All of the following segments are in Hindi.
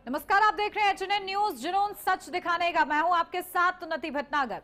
नमस्कार, आप देख रहे हैं एचएनएन न्यूज, जुनून सच दिखाने का। मैं हूं आपके साथ उन्नति भटनागर।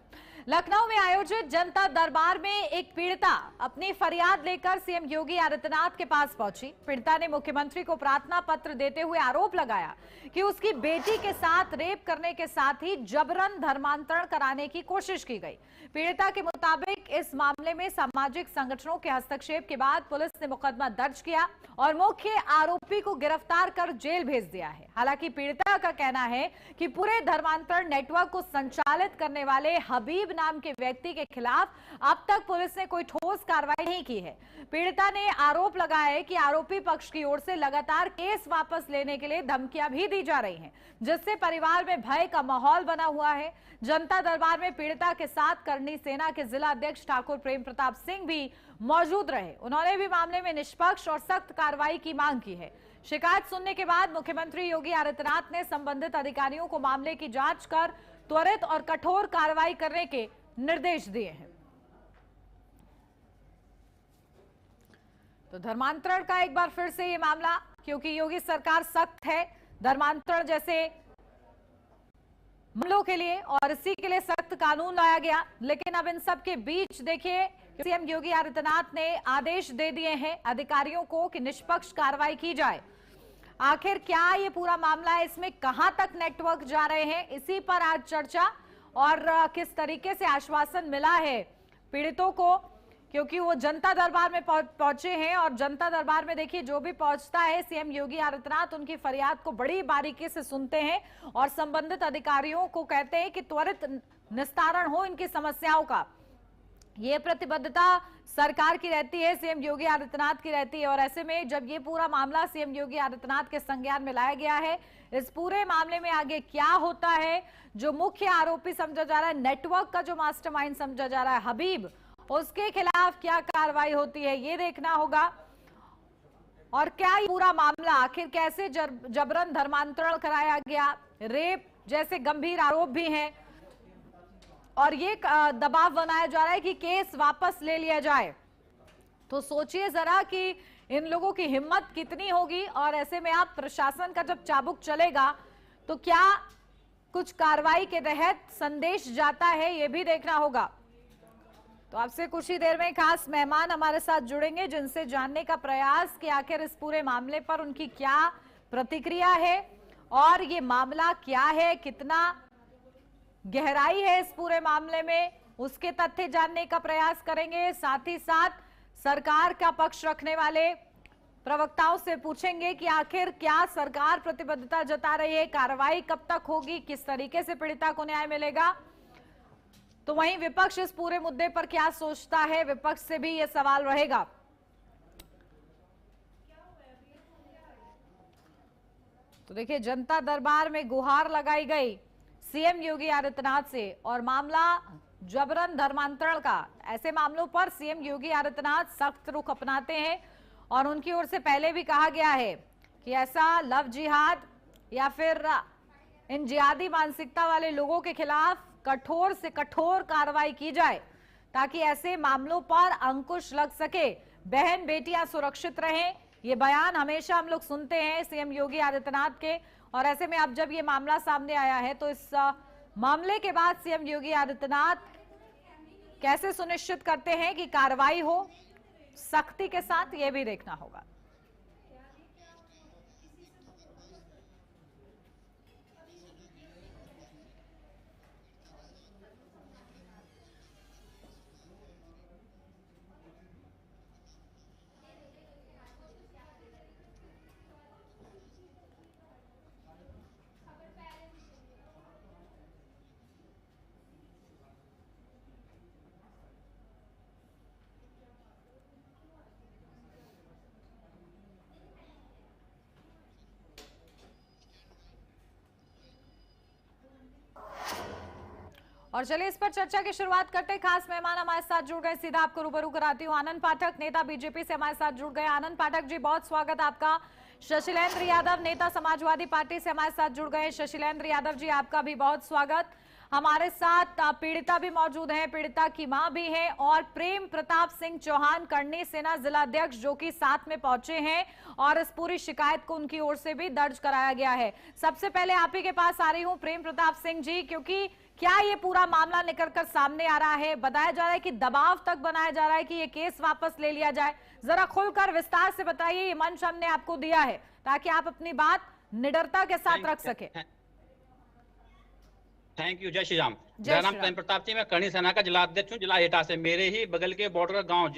लखनऊ में आयोजित जनता दरबार में एक पीड़िता अपनी फरियाद लेकर सीएम योगी आदित्यनाथ के पास पहुंची। पीड़िता ने मुख्यमंत्री को प्रार्थना पत्र देते हुए आरोप लगाया कि उसकी बेटी के साथ रेप करने के साथ ही जबरन धर्मांतरण कराने की कोशिश की गई। पीड़िता के मुताबिक इस मामले में सामाजिक संगठनों के हस्तक्षेप के बाद पुलिस ने मुकदमा दर्ज किया और मुख्य आरोपी को गिरफ्तार कर जेल भेज दिया है। हालांकि पीड़िता का कहना है कि पूरे धर्मांतरण नेटवर्क को संचालित करने वाले हबीब नाम के व्यक्ति के खिलाफ अब तक पुलिस ने कोई ठोस कार्रवाई नहीं की है। पीड़िता ने आरोप लगाया है कि आरोपी पक्ष की ओर से लगातार केस वापस लेने के लिए धमकियां भी दी जा रही हैं, जिससे परिवार में भय का माहौल बना हुआ है। जनता दरबार में पीड़िता के साथ करनी सेना के जिला अध्यक्ष ठाकुर प्रेम प्रताप सिंह भी मौजूद रहे। उन्होंने भी मामले में निष्पक्ष और सख्त कार्रवाई की मांग की है। शिकायत सुनने के बाद मुख्यमंत्री योगी आदित्यनाथ ने संबंधित अधिकारियों को मामले की जांच कर त्वरित और कठोर कार्रवाई करने के निर्देश दिए हैं। तो धर्मांतरण का एक बार फिर से ये मामला, क्योंकि योगी सरकार सख्त है धर्मांतरण जैसे मामलों के लिए और इसी के लिए सख्त कानून लाया गया। लेकिन अब इन सब के बीच देखिए, सीएम योगी आदित्यनाथ ने आदेश दे दिए हैं अधिकारियों को कि निष्पक्ष कार्रवाई की जाए। आखिर क्या ये पूरा मामला है, इसमें कहां तक नेटवर्क जा रहे हैं, इसी पर आज चर्चा और किस तरीके से आश्वासन मिला है पीड़ितों को, क्योंकि वो जनता दरबार में पहुंचे हैं और जनता दरबार में देखिए जो भी पहुंचता है सीएम योगी आदित्यनाथ उनकी फरियाद को बड़ी बारीकी से सुनते हैं और संबंधित अधिकारियों को कहते हैं कि त्वरित निस्तारण हो इनकी समस्याओं का। ये प्रतिबद्धता सरकार की रहती है, सीएम योगी आदित्यनाथ की रहती है। और ऐसे में जब ये पूरा मामला सीएम योगी आदित्यनाथ के संज्ञान में लाया गया है, इस पूरे मामले में आगे क्या होता है, जो मुख्य आरोपी समझा जा रहा है, नेटवर्क का जो मास्टरमाइंड समझा जा रहा है हबीब, उसके खिलाफ क्या कार्रवाई होती है ये देखना होगा। और क्या ये पूरा मामला आखिर कैसे जबरन धर्मांतरण कराया गया, रेप जैसे गंभीर आरोप भी हैं और ये दबाव बनाया जा रहा है कि केस वापस ले लिया जाए। तो सोचिए जरा कि इन लोगों की हिम्मत कितनी होगी। और ऐसे में आप प्रशासन का जब चाबुक चलेगा तो क्या कुछ कार्रवाई के तहत संदेश जाता है, ये भी देखना होगा। तो आपसे कुछ ही देर में खास मेहमान हमारे साथ जुड़ेंगे जिनसे जानने का प्रयास कि आखिर इस पूरे मामले पर उनकी क्या प्रतिक्रिया है और ये मामला क्या है, कितना गहराई है इस पूरे मामले में, उसके तथ्य जानने का प्रयास करेंगे। साथ ही साथ सरकार का पक्ष रखने वाले प्रवक्ताओं से पूछेंगे कि आखिर क्या सरकार प्रतिबद्धता जता रही है, कार्रवाई कब तक होगी, किस तरीके से पीड़िता को न्याय मिलेगा। तो वहीं विपक्ष इस पूरे मुद्दे पर क्या सोचता है, विपक्ष से भी यह सवाल रहेगा। तो देखिए, जनता दरबार में गुहार लगाई गई सीएम योगी आदित्यनाथ से और मामला जबरन धर्मांतरण का। ऐसे मामलों पर सीएम योगी आदित्यनाथ सख्त रुख अपनाते हैं और उनकी ओर से पहले भी कहा गया है कि ऐसा लव जिहाद या फिर इन जिहादी मानसिकता वाले लोगों के खिलाफ कठोर से कठोर कार्रवाई की जाए ताकि ऐसे मामलों पर अंकुश लग सके, बहन बेटियां सुरक्षित रहें। ये बयान हमेशा हम लोग सुनते हैं सीएम योगी आदित्यनाथ के। और ऐसे में अब जब ये मामला सामने आया है तो इस मामले के बाद सीएम योगी आदित्यनाथ कैसे सुनिश्चित करते हैं कि कार्रवाई हो सख्ती के साथ, ये भी देखना होगा। और चलिए इस पर चर्चा की शुरुआत करते हैं। खास मेहमान हमारे साथ जुड़ गए, सीधा आपको रूबरू कराती हूँ। आनंद पाठक नेता बीजेपी से हमारे साथ जुड़ गए। आनंद पाठक जी, बहुत स्वागत आपका। शशिलेंद्र यादव नेता समाजवादी पार्टी से हमारे साथ जुड़ गए हैं। शशिलेंद्र यादव जी, आपका भी बहुत स्वागत। हमारे साथ पीड़िता भी मौजूद है, पीड़िता की मां भी है और प्रेम प्रताप सिंह चौहान करनी सेना जिलाध्यक्ष जो कि साथ में पहुंचे हैं और इस पूरी शिकायत को उनकी ओर से भी दर्ज कराया गया है। सबसे पहले आप ही के पास आ रही हूं प्रेम प्रताप सिंह जी, क्योंकि क्या ये पूरा मामला निकलकर सामने आ रहा है? बताया जा रहा है कि दबाव तक बनाया जा रहा है कि ये केस वापस ले लिया जाए। जरा खुलकर विस्तार से बताइए। ये मंच हमने आपको दिया है ताकि आप अपनी बात निडरता के साथ रख सके। Thank you. जय श्री राम। मेरा नाम प्रेम प्रताप सिंह, मैं करनी सेना का जिला अध्यक्ष हूँ, जिला एटा से। मेरे ही बगल के बॉर्डर गांव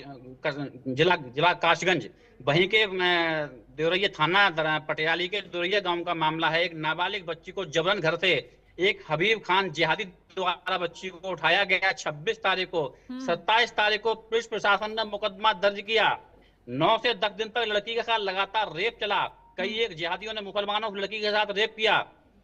जिला काशगंज, वहीं के देवरिया थाना पटियाली के देवरिया गांव का मामला है। एक नाबालिग बच्ची को जबरन घर से एक हबीब खान जिहादी द्वारा बच्ची को उठाया गया 26 तारीख को। 27 तारीख को पुलिस प्रशासन ने मुकदमा दर्ज किया। 9 से 10 दिन तक लड़की के साथ लगातार रेप चला। कई एक जिहादियों ने मुसलमानों की लड़की के साथ रेप किया।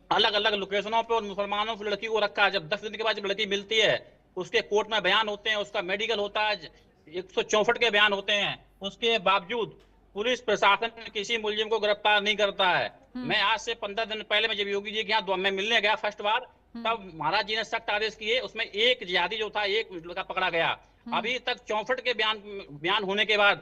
अलग अलग लोकेशनों पे और मुसलमानों की लड़की को रखा। जब 10 दिन के बाद जब लड़की मिलती है, उसके कोर्ट में बयान होते हैं, उसका मेडिकल होता है, 164 के बयान होते हैं। उसके बावजूद पुलिस प्रशासन किसी मुलजिम को गिरफ्तार नहीं करता है। मैं आज से 15 दिन पहले जब योगी जी के यहाँ मैं मिलने गया फर्स्ट बार, तब महाराज जी ने सख्त आदेश किए। उसमें एक जिहादी जो था, एक लड़का पकड़ा गया। अभी तक 64 के बयान होने के बाद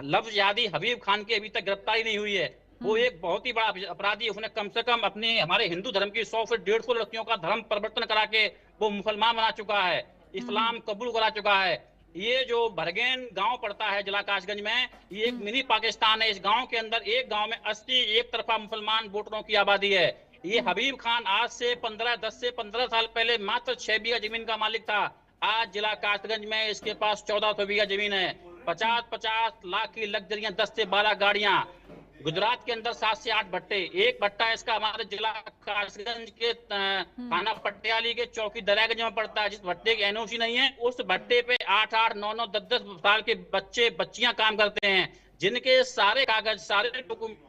लफ्ज जिहादी हबीब खान की अभी तक गिरफ्तारी नहीं हुई है। वो एक बहुत ही बड़ा अपराधी। उसने कम से कम अपने हमारे हिंदू धर्म की 100 से 150 लड़कियों का धर्म परिवर्तन करा के वो मुसलमान बना चुका है, इस्लाम कबूल करा चुका है। ये जो भरगेन गांव पड़ता है जिला काशगंज में, ये एक मिनी पाकिस्तान है। इस गांव के अंदर एक गांव में 80 एक तरफा मुसलमान वोटरों की आबादी है। ये हबीब खान आज से 10 से 15 साल पहले मात्र 6 बीघा जमीन का मालिक था। आज जिला काशगंज में इसके पास 1400 बीघा जमीन है। 50-50 लाख की लग्जरियां, 10 से 12 गाड़ियां। गुजरात के अंदर 7 से 8 भट्टे। एक भट्टा इसका हमारे जिला कासगंज के थाना पटियाली के चौकी दरियागंज में पड़ता है। जिस भट्टे की एनओसी नहीं है, उस भट्टे पे 8-8, 9-9, 10-10 साल के बच्चे बच्चियां काम करते हैं, जिनके सारे कागज, सारे डॉक्यूमेंट।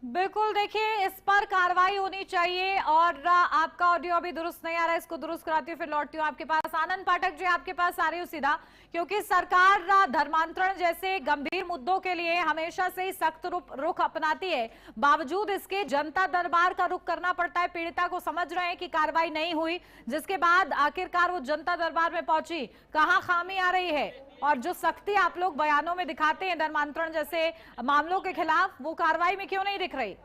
बिल्कुल, देखिए इस पर कार्रवाई होनी चाहिए। और आपका ऑडियो अभी दुरुस्त नहीं आ रहा है, इसको दुरुस्त कराती हूँ, फिर लौटती हूँ आपके पास। आनंद पाठक जी, आपके पास आ रही हूँ सीधा, क्योंकि सरकार धर्मांतरण जैसे गंभीर मुद्दों के लिए हमेशा से ही सख्त रुख अपनाती है। बावजूद इसके जनता दरबार का रुख करना पड़ता है। पीड़िता को समझ रहे हैं कि कार्रवाई नहीं हुई, जिसके बाद आखिरकार वो जनता दरबार में पहुंची। कहाँ खामी आ रही है? और जो सख्ती आप लोग बयानों में दिखाते हैं धर्मांतरण जैसे मामलों के खिलाफ, वो कार्रवाई में क्यों नहीं दिख रही?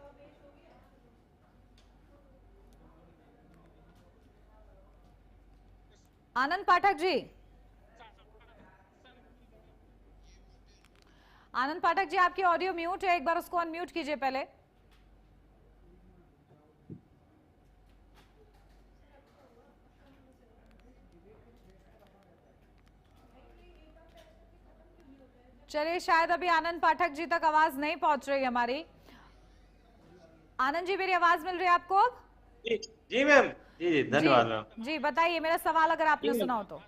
आनंद पाठक जी, आनंद पाठक जी, आपकी ऑडियो म्यूट है, एक बार उसको अनम्यूट कीजिए पहले। चलिए, शायद अभी आनंद पाठक जी तक आवाज नहीं पहुंच रही हमारी। आनंद जी, मेरी आवाज मिल रही है आपको अब? जी मैम, जी धन्यवाद मैम। जी बताइए, मेरा सवाल अगर आपने सुना हो तो।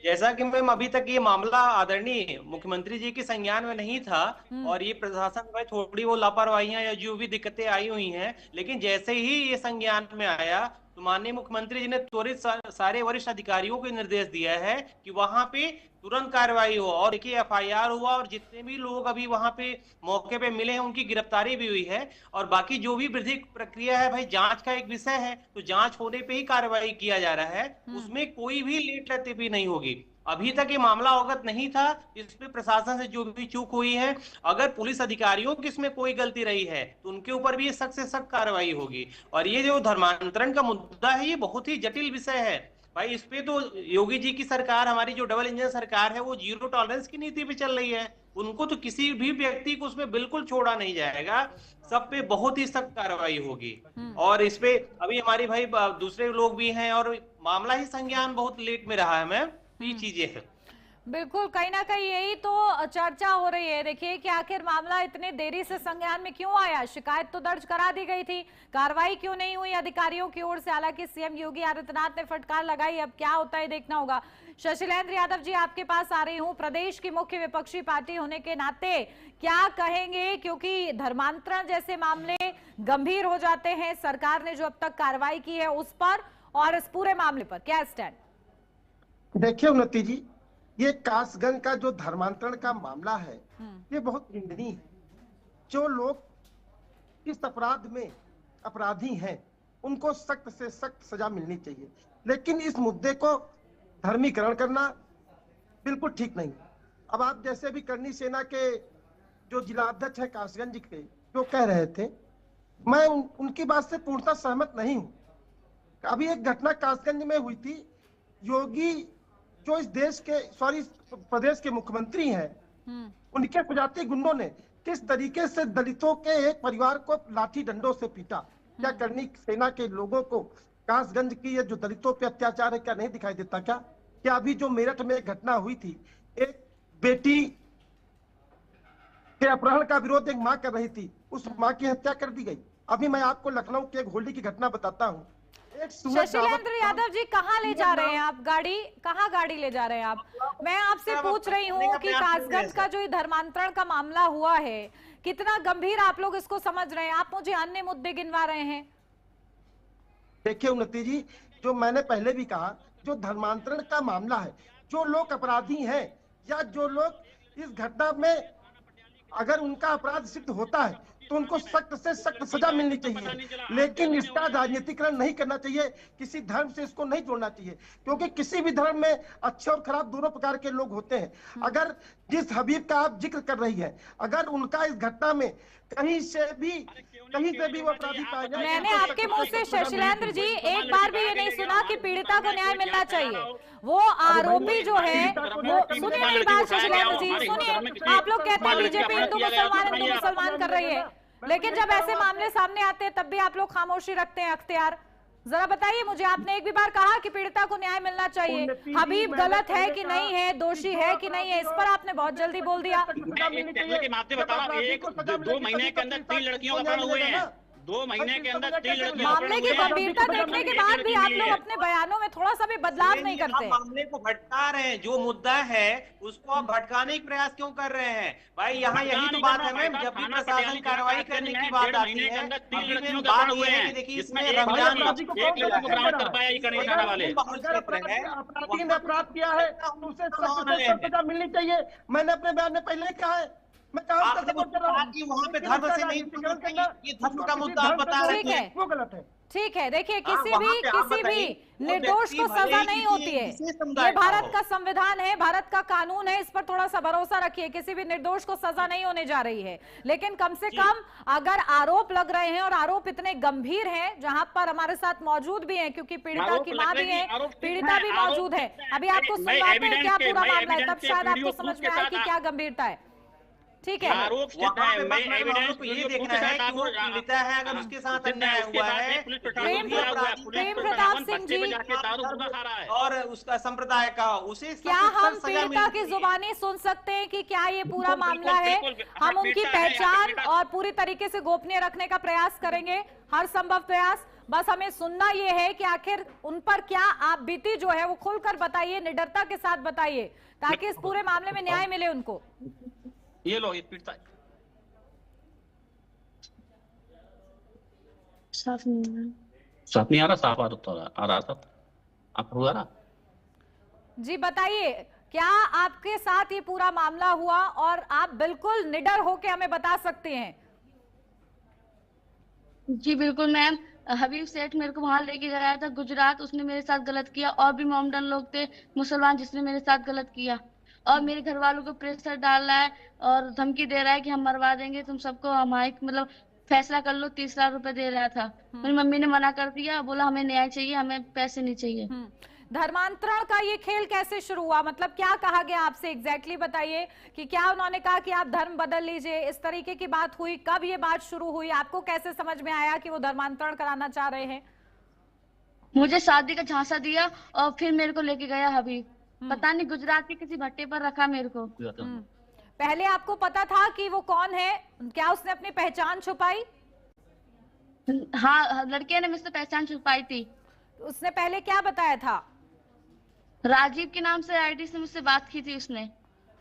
जैसा कि मैम अभी तक ये मामला आदरणीय मुख्यमंत्री जी के संज्ञान में नहीं था और ये प्रशासन में थोड़ी वो लापरवाहियां या जो भी दिक्कतें आई हुई हैं, लेकिन जैसे ही ये संज्ञान में आया तो माननीय मुख्यमंत्री जी ने त्वरित सारे वरिष्ठ अधिकारियों को निर्देश दिया है कि वहां पे तुरंत कार्रवाई हो। और देखिए एफआईआर हुआ और जितने भी लोग अभी वहां पे मौके पे मिले हैं उनकी गिरफ्तारी भी हुई है। और बाकी जो भी विधिक प्रक्रिया है भाई, जांच का एक विषय है, तो जांच होने पे ही कार्रवाई किया जा रहा है, उसमें कोई भी लेट लतीफी नहीं होगी। अभी तक ये मामला अवगत नहीं था, इस पे प्रशासन से जो भी चूक हुई है, अगर पुलिस अधिकारियों की इसमें कोई गलती रही है तो उनके ऊपर भी सख्त से सख्त कार्रवाई होगी। और ये जो धर्मांतरण का मुद्दा है, ये बहुत ही जटिल विषय है भाई। इस पे तो योगी जी की सरकार, हमारी जो डबल इंजन सरकार है, वो जीरो टॉलरेंस की नीति पे चल रही है। उनको तो किसी भी व्यक्ति को उसमें बिल्कुल छोड़ा नहीं जाएगा, सब पे बहुत ही सख्त कार्रवाई होगी। और इस पे अभी हमारी भाई दूसरे लोग भी हैं और मामला ही संज्ञान बहुत लेट में रहा है मैम, ये चीजें हैं। बिल्कुल, कहीं ना कहीं यही तो चर्चा हो रही है। देखिए कि आखिर मामला इतने देरी से संज्ञान में क्यों आया? शिकायत तो दर्ज करा दी गई थी, कार्रवाई क्यों नहीं हुई अधिकारियों की ओर से? हालांकि सीएम योगी आदित्यनाथ ने फटकार लगाई, अब क्या होता है देखना होगा। शशिलेंद्र यादव जी, आपके पास आ रही हूँ। प्रदेश की मुख्य विपक्षी पार्टी होने के नाते क्या कहेंगे, क्योंकि धर्मांतरण जैसे मामले गंभीर हो जाते हैं, सरकार ने जो अब तक कार्रवाई की है उस पर और इस पूरे मामले पर क्या स्टैंड? देखिए उन्नति जी, ये कासगंज का जो धर्मांतरण का मामला है ये बहुत निंदनीय है। जो लोग इस अपराध में अपराधी हैं उनको सख्त से सख्त सजा मिलनी चाहिए, लेकिन इस मुद्दे को धर्मीकरण करना बिल्कुल ठीक नहीं। अब आप जैसे भी करनी सेना के जो जिलाध्यक्ष है कासगंज के जो कह रहे थे, मैं उनकी बात से पूर्णतः सहमत नहीं हूं। अभी एक घटना कासगंज में हुई थी, योगी जो इस देश के प्रदेश के मुख्यमंत्री हैं, उनके सजाती गुंडों ने किस तरीके से दलितों के एक परिवार को लाठी डंडों से पीटा। क्या करनी सेना के लोगों को कासगंज की ये जो दलितों पे अत्याचार है क्या नहीं दिखाई देता? क्या अभी जो मेरठ में एक घटना हुई थी, एक बेटी के अपहरण का विरोध एक मां कर रही थी, उस मां की हत्या कर दी गई। अभी मैं आपको लखनऊ के एक होली की घटना बताता हूँ। शशिलेंद्र यादव जी, कहाँ ले जा रहे हैं आप गाड़ी? कहाँ गाड़ी ले जा रहे हैं आप? मैं आपसे पूछ रही हूँ कि कासगंज का जो धर्मांतरण का मामला हुआ है, कितना गंभीर आप लोग इसको समझ रहे हैं? आप मुझे अन्य मुद्दे गिनवा रहे हैं। देखिए उन्नति जी, जो मैंने पहले भी कहा, जो धर्मांतरण का मामला है, जो लोग अपराधी हैं या जो लोग इस घटना में अगर उनका अपराध सिद्ध होता है तो उनको सख्त से सख्त सजा मिलनी चाहिए, लेकिन इसका राजनीतिकरण नहीं करना चाहिए। किसी धर्म से इसको नहीं जोड़ना चाहिए, क्योंकि किसी भी धर्म में अच्छे और खराब दोनों प्रकार के लोग होते हैं। अगर जिस हबीब का आप जिक्र कर रही है, अगर उनका इस घटना में कहीं से भी वो अपराधी पाया जाए। मैंने आपके मुंह से शशिलेंद्र जी एक बार भी ये नहीं सुना कि पीड़िता को न्याय मिलना चाहिए। वो आरोपी जो है वो, सुनिए मेरी बात शशिलेंद्र जी, सुनिए। आप लोग कहते हैं बीजेपी हिंदू मुसलमान कर रही है, लेकिन जब ऐसे मामले सामने आते हैं तब भी आप लोग खामोशी रखते हैं अख्तियार। जरा बताइए मुझे, आपने एक भी बार कहा कि पीड़िता को न्याय मिलना चाहिए? हबीब गलत है कि नहीं है, दोषी है कि नहीं है, इस पर आपने बहुत जल्दी बोल दिया। 2 महीने के अंदर 3 लड़कियों का अपहरण हुए हैं। 2 महीने के अंदर 3 लड़कियों मामले की गंभीरता देखने के बाद भी आप लोग अपने बयानों में थोड़ा सा भी बदलाव नहीं करते। मामले को भटका रहे हैं, जो मुद्दा है उसको आप भटकाने का प्रयास क्यों कर रहे हैं? भाई यहाँ यही तो बात है मैम, जब भी प्रशासन कार्रवाई करने की बात आती है, बात हुए हैं कि देखिए इसमें रमजान अपराधी ने अपराध किया है उसे सजा मिलनी चाहिए। मैंने अपने बयान में पहले कहा है, मैं वहाँ पे धर्म से नहीं, ये धर्म का मुद्दा आप बता रहे हैं, वो गलत है। ठीक है, देखिए किसी भी निर्दोष को सजा नहीं होती है। ये भारत का संविधान है, भारत का कानून है, इस पर थोड़ा सा भरोसा रखिए। किसी भी निर्दोष को सजा नहीं होने जा रही है, लेकिन कम से कम अगर आरोप लग रहे हैं और आरोप इतने गंभीर हैं, जहां पर हमारे साथ मौजूद भी हैं, क्योंकि पीड़िता की मां भी है, पीड़िता भी मौजूद है। अभी आपको सुनवाते हैं क्या पूरा मामला है, तब शायद आपको समझ में आए कि क्या गंभीरता है। ठीक है, आरोप ये देखना है कि वो पीड़िता है, अगर उसके साथ अन्याय हुआ है, प्रेम प्रताप सिंह जी, और उसका संप्रदाय का, उसे क्या हम पीड़िता की जुबानी सुन सकते हैं कि क्या ये पूरा मामला है? हम उनकी पहचान और पूरी तरीके से गोपनीय रखने का प्रयास करेंगे, हर संभव प्रयास। बस हमें सुनना ये है कि आखिर उन पर क्या आप बीती जो है वो खुलकर बताइए, निडरता के साथ बताइए, ताकि इस पूरे मामले में न्याय मिले उनको। ये लो, ये पीड़िता साफ नहीं आ रहा, साफ आ रहा था आप हुआ ना जी। बताइए, क्या आपके साथ ये पूरा मामला हुआ और आप बिल्कुल निडर होके हमें बता सकते हैं? जी बिल्कुल मैम, हबीब सेठ मेरे को वहां लेके गया था गुजरात, उसने मेरे साथ गलत किया। और भी मोमडन लोग थे मुसलमान जिसने मेरे साथ गलत किया, और मेरे घर वालों को प्रेशर डाल रहा है और धमकी दे रहा है कि हम मरवा देंगे तुम सबको, हमारे मतलब फैसला कर लो। 30 लाख रुपए दे रहा था। मेरी मम्मी ने मना कर दिया, बोला हमें न्याय चाहिए, हमें पैसे नहीं चाहिए। धर्मांतरण का ये खेल कैसे शुरू हुआ? मतलब क्या कहा गया आपसे एग्जैक्टली बताइए कि क्या उन्होंने कहा कि आप धर्म बदल लीजिए, इस तरीके की बात हुई? कब ये बात शुरू हुई? आपको कैसे समझ में आया कि वो धर्मांतरण कराना चाह रहे हैं? मुझे शादी का झांसा दिया और फिर मेरे को लेके गया हबीब, पता नहीं गुजरात के किसी भट्टे पर रखा मेरे को। पहले आपको पता था कि वो कौन है? क्या उसने अपनी पहचान छुपाई? हाँ, लड़के ने मुझसे पहचान छुपाई थी। उसने पहले क्या बताया था? राजीव के नाम से आईडी से मुझसे बात की थी उसने।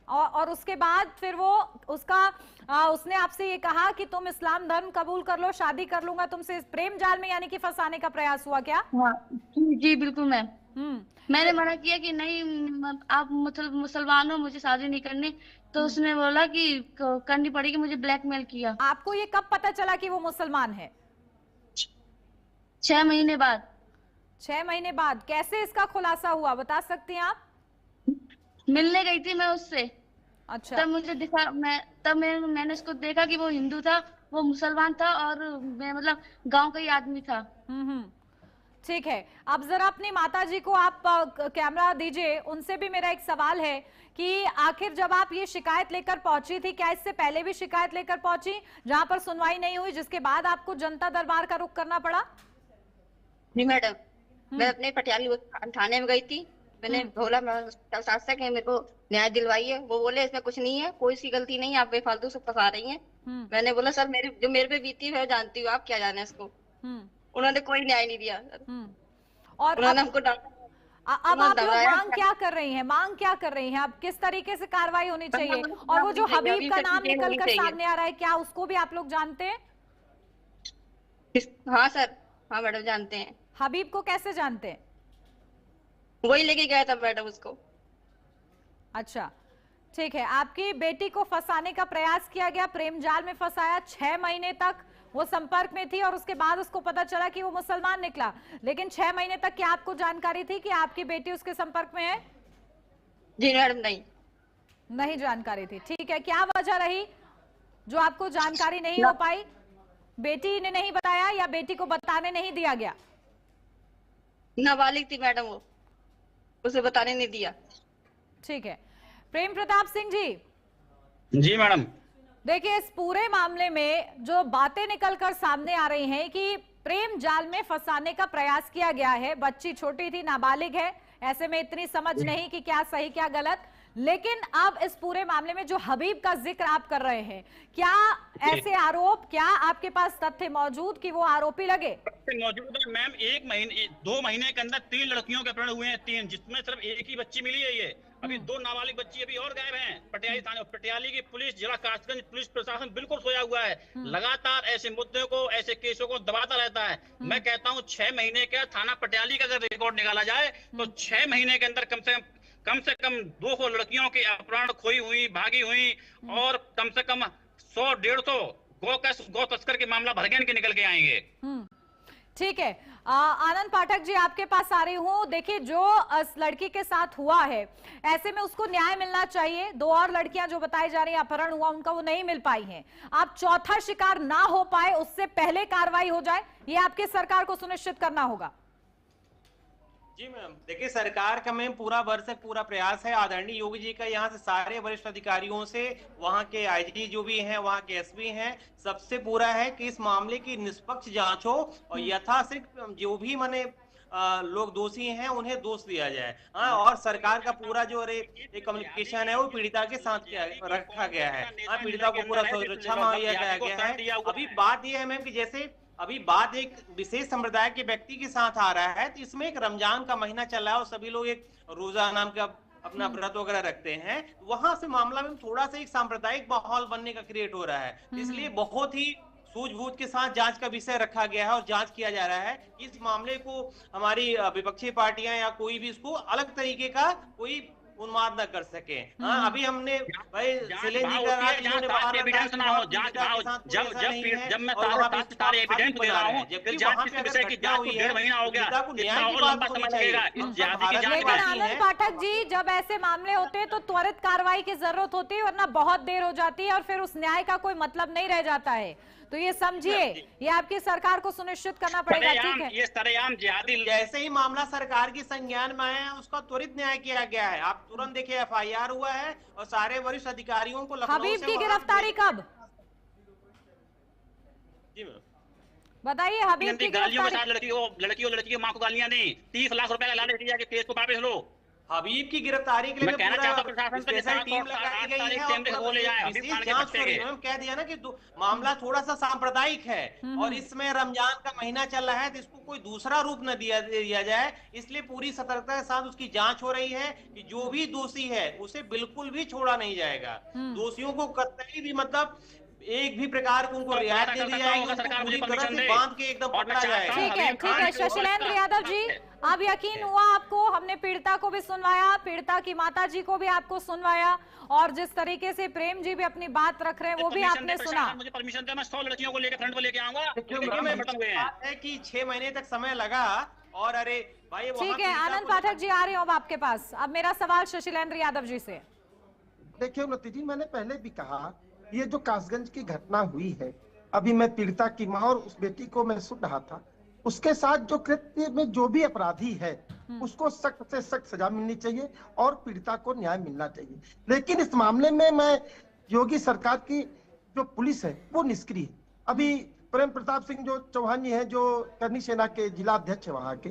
और उसके बाद फिर वो उसने आपसे ये कहा कि तुम इस्लाम धर्म कबूल कर लो, शादी कर लूंगा तुमसे। प्रेम जाल में यानी कि फंसाने का प्रयास हुआ क्या? हाँ जी बिल्कुल मैम। मैंने मना किया कि नहीं, आप मुसलमान हो, मुझे शादी नहीं करनी। तो उसने बोला कि करनी पड़ेगी, मुझे ब्लैकमेल किया। आपको ये कब पता चला कि वो मुसलमान है? 6 महीने बाद। 6 महीने बाद कैसे इसका खुलासा हुआ, बता सकती हैं आप? मिलने गई थी मैं उससे। अच्छा। तब मुझे दिखा, मैंने उसको देखा कि वो हिंदू था, वो मुसलमान था, और मैं मतलब गांव का ही आदमी था। ठीक है, अब जरा अपनी माता जी को आप कैमरा दीजिए, उनसे भी मेरा एक सवाल है कि आखिर जब आप ये शिकायत लेकर पहुंची थी, क्या इससे पहले भी शिकायत लेकर पहुंची जहां पर सुनवाई नहीं हुई, जिसके बाद आपको जनता दरबार का रुख करना पड़ा? जी मैडम, मैं अपने पटियाली थाने में गई थी। मैंने बोला शासक है, मेरे को न्याय दिलवाइए। वो बोले इसमें कुछ नहीं है, कोई सी गलती नहीं है, आप बेफालतू से फंसा रही हैं। मैंने बोला सर, मेरे पे बीती है जानती हूँ, आप क्या जाने इसको। उन्होंने कोई न्याय नहीं दिया। और उन्होंने हमको अब आप लोग मांग क्या कर रही हैं? मांग क्या कर रही हैं? अब किस तरीके से कार्रवाई होनी चाहिए? और वो जो हबीब का नाम निकल कर सामने आ रहा है, क्या उसको भी आप लोग जानते हैं? हाँ सर, हाँ मैडम जानते हैं। हबीब को कैसे जानते हैं? वही लेके गया था मैडम उसको। अच्छा, ठीक है। आपकी बेटी को फंसाने का प्रयास किया गया, प्रेम जाल में फंसाया, 6 महीने तक वो संपर्क में थी और उसके बाद उसको पता चला कि वो मुसलमान निकला। लेकिन 6 महीने तक क्या आपको जानकारी थी कि आपकी बेटी उसके संपर्क में है? जी मैडम, नहीं जानकारी थी। ठीक है, क्या वजह रही जो आपको जानकारी नहीं हो पाई? बेटी ने नहीं बताया या बेटी को बताने नहीं दिया गया? नाबालिग थी मैडम, वो उसे बताने नहीं दिया। ठीक है, प्रेम प्रताप सिंह जी। जी मैडम, देखिए, इस पूरे मामले में जो बातें निकलकर सामने आ रही हैं कि प्रेम जाल में फंसाने का प्रयास किया गया है। बच्ची छोटी थी, नाबालिग है, ऐसे में इतनी समझ नहीं कि क्या सही क्या गलत। लेकिन अब इस पूरे मामले में जो हबीब का जिक्र आप कर रहे हैं, क्या ऐसे आरोप, क्या आपके पास तथ्य मौजूद कि वो आरोपी लगे? मौजूद है मैम। 1 महीने 2 महीने के अंदर 3 लड़कियों के अपहरण हुए हैं, 3, जिसमें सिर्फ एक ही बच्ची मिली है। ये अभी 2 नाबालिग बच्ची अभी और गायब हैं। पटियाली थाने, पटियाली की पुलिस, जिला कासगंज पुलिस प्रशासन बिल्कुल सोया हुआ है। लगातार ऐसे मुद्दों को, ऐसे केसों को दबाता रहता है। मैं कहता हूँ 6 महीने का थाना पटियाली का अगर रिकॉर्ड निकाला जाए तो 6 महीने के अंदर कम से कम 200 लड़कियों की अपहरण, खोई हुई, भागी हुई, और कम से कम 100-150 गौ तस्कर के मामला भरगेन के निकल के आएंगे। ठीक है, आनंद पाठक जी आपके पास आ रही हूँ। देखिए, जो इस लड़की के साथ हुआ है, ऐसे में उसको न्याय मिलना चाहिए। 2 और लड़कियां जो बताई जा रही है अपहरण हुआ उनका, वो नहीं मिल पाई हैं। आप चौथा शिकार ना हो पाए उससे पहले कार्रवाई हो जाए, ये आपकी सरकार को सुनिश्चित करना होगा। जी मैम, देखिए सरकार का में पूरा वर्ष से पूरा प्रयास है। आदरणीय योगी जी का यहाँ से सारे वरिष्ठ अधिकारियों से, वहाँ के आईजी जो भी हैं, वहाँ के एसपी हैं, सबसे पूरा है कि इस मामले की निष्पक्ष जांच हो और यथाशीघ्र जो भी लोग दोषी हैं उन्हें दोष दिया जाए। हाँ, और सरकार का पूरा जो कम्युनिकेशन है वो पीड़िता के साथ रखा गया है। हाँ, पीड़िता को पूरा सुरक्षा मुहैया कराया गया है। अभी बात यह है मैम कि जैसे अभी बात एक विशेष संप्रदाय के व्यक्ति के साथ आ रहा है, तो इसमें एक रमजान का महीना चल रहा है और सभी लोग एक रोजा नाम का अपना व्रत वगैरह रखते हैं। वहां से मामला में थोड़ा सा एक सांप्रदायिक माहौल बनने का क्रिएट हो रहा है, इसलिए बहुत ही सूझबूझ के साथ जांच का विषय रखा गया है और जांच किया जा रहा है। इस मामले को हमारी विपक्षी पार्टियां या कोई भी इसको अलग तरीके का कोई उन्माद न कर सके। हाँ, अभी हमने भाई शैलेंद्र जी का एविडेंस ना हो, जांच जब मैं सारे एविडेंस दे रहा हूं, जबकि वहां पे विषय की जांच को 1.5 महीना हो गया, न्याय की बात होनी चाहिए। लेकिन आनंद पाठक जी, जब ऐसे मामले होते हैं तो त्वरित कार्रवाई की जरूरत होती है, वरना बहुत देर हो जाती है और फिर उस न्याय का कोई मतलब नहीं रह जाता है। तो ये समझिए, ये आपकी सरकार को सुनिश्चित करना पड़ेगा। ठीक है, ये सरेआम जिहादी, जैसे ही मामला सरकार की संज्ञान में आया उसका त्वरित न्याय किया गया है। आप तुरंत देखिए एफआईआर हुआ है और सारे वरिष्ठ अधिकारियों को हबीब की गिरफ्तारी कब? जी मैम, बताइए, हबीब की गिरफ्तारी? लड़की की मां को गालियां नहीं, 30 लाख रुपए का लालच दिया कि केस को वापस लो। हबीब की गिरफ्तारी के लिए कहना चाहता प्रशासन स्पेशल टीम लगाई गई है और विशेष जांच हो रही है। कह दिया ना कि मामला थोड़ा सा सांप्रदायिक है और इसमें रमजान का महीना चल रहा है, तो इसको कोई दूसरा रूप न दिया जाए, इसलिए पूरी सतर्कता के साथ उसकी जांच हो रही है कि जो भी दोषी है उसे बिल्कुल भी छोड़ा नहीं जाएगा। दोषियों को कतई भी एक भी प्रकार को उनको रियायत दे दी जाएगी, उनको पूरी तरह से बांध के एकदम पकड़ा जाएगा। ठीक है शशिलेंद्र यादव जी, अब यकीन हुआ आपको, हमने पीड़िता को भी सुनवाया, पीड़िता की माता जी को भी आपको सुनवाया, और जिस तरीके से प्रेम जी भी अपनी बात रख रहे हैं वो भी आपने सुना। मुझे परमिशन दे, मैं 100 लड़कियों को लेकर फ्रंट पर लेके आऊंगा। बात है कि 6 महीने तक समय लगा, और अरे भाई ठीक है, आनंद पाठक जी आ रहे हो अब आपके पास। अब मेरा सवाल शशिलेंद्र यादव जी से। देखिए उन्नति जी, मैंने पहले भी कहा, ये जो कासगंज की घटना हुई है, अभी मैं पीड़िता की मां और उस बेटी को मैं सुन रहा था, उसके साथ जो कृत्य में जो भी अपराधी है उसको सख्त से सख्त सजा मिलनी चाहिए और पीड़िता को न्याय मिलना चाहिए। लेकिन इस मामले में मैं योगी सरकार की जो पुलिस है वो निष्क्रिय है। अभी प्रेम प्रताप सिंह जो चौहान जी हैं, जो करनी सेना के जिला अध्यक्ष वहां के,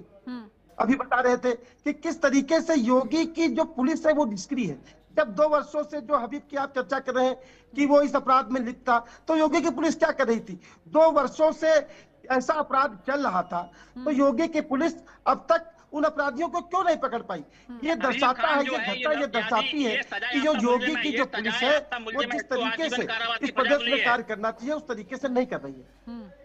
अभी बता रहे थे कि किस तरीके से योगी की जो पुलिस है वो निष्क्रिय है। जब 2 वर्षों से जो हबीब की आप चर्चा कर रहे हैं कि वो इस अपराध में लिप्त था, तो योगी की पुलिस क्या कर रही थी? 2 वर्षों से ऐसा अपराध चल रहा था, तो योगी की पुलिस अब तक उन अपराधियों को क्यों नहीं पकड़ पाई? ये दर्शाता है, ये घटना ये दर्शाती है कि जो योगी की जो पुलिस है वो जिस तरीके से इस प्रदेश में कार्य करना चाहिए उस तरीके से नहीं कर रही है।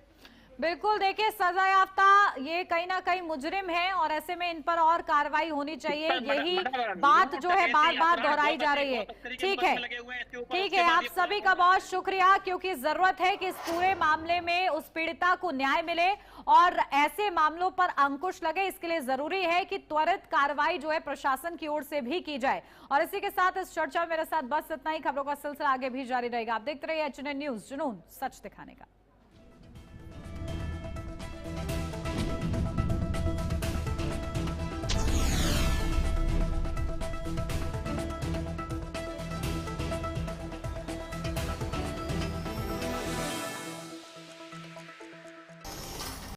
बिल्कुल, देखिए सजा याफ्ता ये कहीं ना कहीं मुजरिम है और ऐसे में इन पर और कार्रवाई होनी चाहिए, यही बात जो है बार बार दोहराई जा रही है। ठीक है, आप सभी का बहुत शुक्रिया, क्योंकि जरूरत है कि इस पूरे मामले में उस पीड़िता को न्याय मिले और ऐसे मामलों पर अंकुश लगे। इसके लिए जरूरी है कि त्वरित कार्रवाई जो है प्रशासन की ओर से भी की जाए। और इसी के साथ इस चर्चा में मेरे साथ बस इतना ही। खबरों का सिलसिला आगे भी जारी रहेगा। आप देखते रहिए HNN न्यूज, जुनून सच दिखाने का।